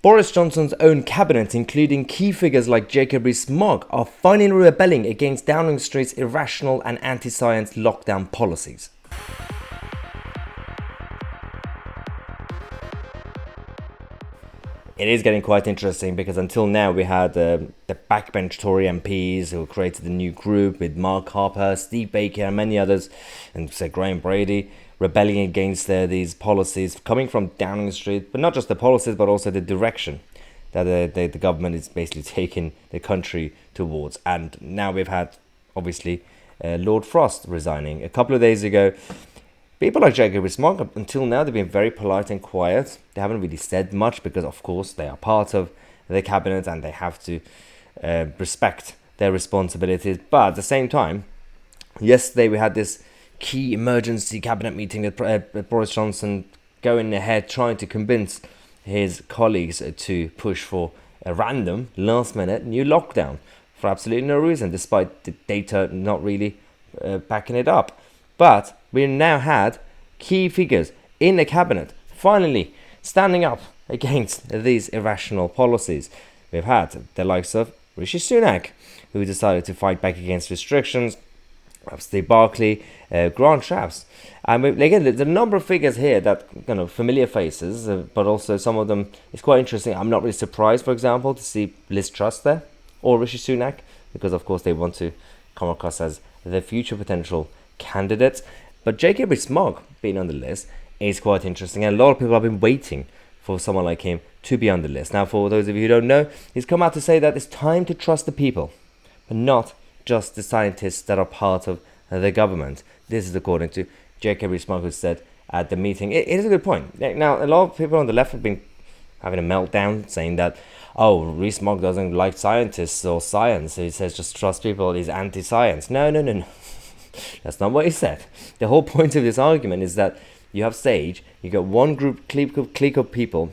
Boris Johnson's own cabinet, including key figures like Rees-Mogg, are finally rebelling against Downing Street's irrational and anti-science lockdown policies. It is getting quite interesting because until now we had the backbench Tory MPs who created a new group with Mark Harper, Steve Baker and many others, and Sir Graham Brady, rebelling against these policies coming from Downing Street, but not just the policies but also the direction that the government is basically taking the country towards. And now we've had, obviously, Lord Frost resigning. A couple of days ago, people like Rees-Mogg, until now, they've been very polite and quiet. They haven't really said much because, of course, they are part of the cabinet and they have to respect their responsibilities. But at the same time, yesterday we had this key emergency cabinet meeting with Boris Johnson going ahead trying to convince his colleagues to push for a random, last-minute new lockdown for absolutely no reason, despite the data not really backing it up. But we now had key figures in the cabinet finally standing up against these irrational policies. We've had the likes of Rishi Sunak, who decided to fight back against restrictions, Steve Barclay, Grant Shapps. And again, there's a number of figures here that, familiar faces, but also some of them, it's quite interesting. I'm not really surprised, for example, to see Liz Truss there, or Rishi Sunak, because of course they want to come across as the future potential candidates. But Rees-Mogg being on the list is quite interesting, and a lot of people have been waiting for someone like him to be on the list. Now, for those of you who don't know, he's come out to say that it's time to trust the people, but not just the scientists that are part of the government. This is according to Rees-Mogg, who said at the meeting. It is a good point. Now, a lot of people on the left have been having a meltdown, saying that, Rees-Mogg doesn't like scientists or science. He says just trust people, he's anti-science. No. That's not what he said. The whole point of this argument is that you have SAGE, you got one clique of people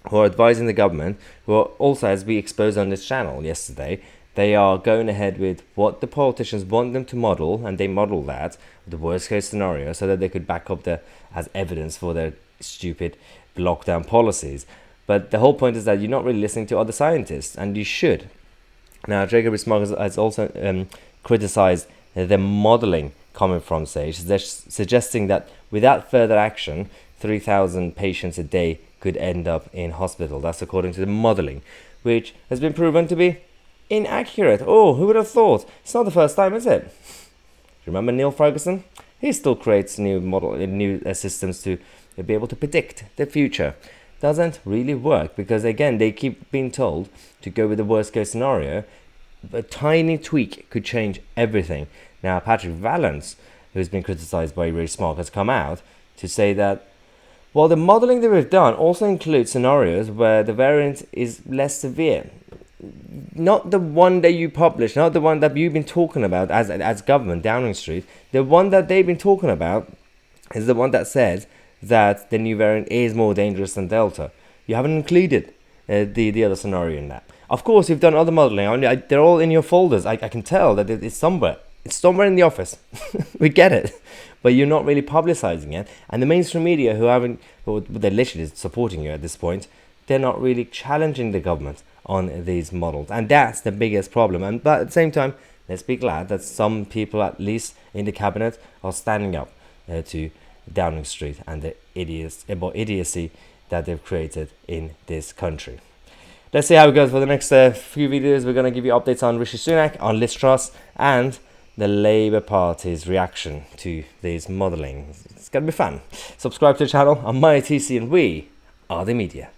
who are advising the government, who are also, as we exposed on this channel yesterday, they are going ahead with what the politicians want them to model, and they model that, the worst case scenario, so that they could back up as evidence for their stupid lockdown policies. But the whole point is that you're not really listening to other scientists, and you should. Now, Rees-Mogg has also criticized the modelling coming from SAGE, suggesting that without further action, 3,000 patients a day could end up in hospital. That's according to the modelling, which has been proven to be inaccurate. Oh, who would have thought? It's not the first time, is it? Remember Neil Ferguson? He still creates new systems to be able to predict the future. Doesn't really work because, again, they keep being told to go with the worst case scenario. A tiny tweak could change everything. Now, Patrick Vallance, who's been criticised by Rees-Mogg, has come out to say that, well, the modelling that we've done also includes scenarios where the variant is less severe. Not the one that you published, not the one that you've been talking about as government, Downing Street. The one that they've been talking about is the one that says that the new variant is more dangerous than Delta. You haven't included the other scenario in that. Of course, you've done other modelling. They're all in your folders. I can tell that it's somewhere. It's somewhere in the office. We get it. But you're not really publicising it. And the mainstream media they're literally supporting you at this point, they're not really challenging the government on these models. And that's the biggest problem. But at the same time, let's be glad that some people, at least in the cabinet, are standing up to Downing Street and the idiocy that they've created in this country. Let's see how it goes for the next few videos. We're going to give you updates on Rishi Sunak, on Liz Truss, and the Labour Party's reaction to these modelling. It's going to be fun. Subscribe to the channel. I'm Tousi, and we are the media.